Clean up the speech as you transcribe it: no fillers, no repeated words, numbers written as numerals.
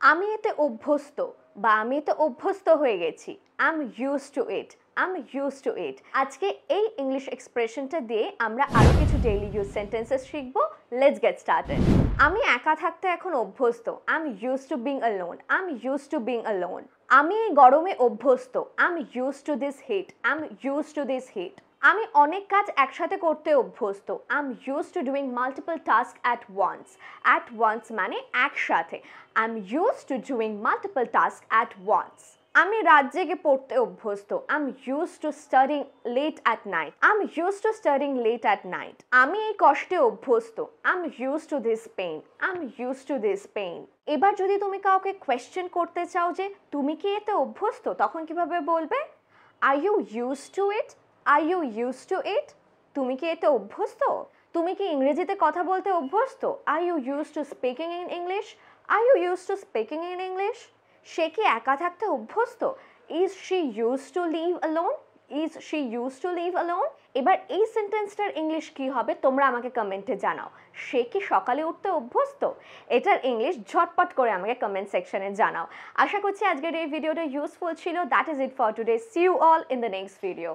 আমি এতে অভ্যস্ত বা আমি এতে অভ্যস্ত হয়ে গেছি। I am used to it. I am used to it. আজকে এই ইংলিশ এক্সপ্রেশনটা দিয়ে আমরা আরো কিছু ডেইলি ইউজ সেন্টেন্সেস শিখব। Let's get started. আমি একা থাকতে এখন অভ্যস্ত। I am used to being alone. I am used to being alone. আমি এই গরমে অভ্যস্ত। I am used to this heat. I am used to this heat. আমি অনেক কাজ একসাথে করতে অভ্যস্ত। I am used to doing multiple task at once. At once মানে একসাথে। I am used to doing multiple task at once. আমি রাত জেগে পড়তে অভ্যস্ত। I am used to studying late at night. I am used to studying late at night. আমি এই কষ্টে অভ্যস্ত। I am used to this pain. I am used to this pain. এবার যদি তুমি কাউকে কোয়েশ্চেন করতে চাও যে তুমি কি এতে অভ্যস্ত, তখন কিভাবে বলবে? Are you used to it? Are you used to it? তুমি কি এতে অভ্যস্ত? তুমি কি ইংরেজিতে কথা বলতে অভ্যস্ত? Are you used to speaking in English? Are you used to speaking in English? সে কি একা থাকতে অভ্যস্ত? Is she used to live alone? Is she used to live alone? এবার এই সেন্টেন্সটার ইংলিশ কি হবে তোমরা আমাকে কমেন্টে জানাও। সে কি সকালে উঠতে অভ্যস্ত? এটার ইংলিশ ঝটপট করে আমাকে কমেন্ট সেকশনে জানাও। আশা করছি আজকের এই ভিডিওটা ইউজফুল ছিল। That is it for today. See you all in the next video.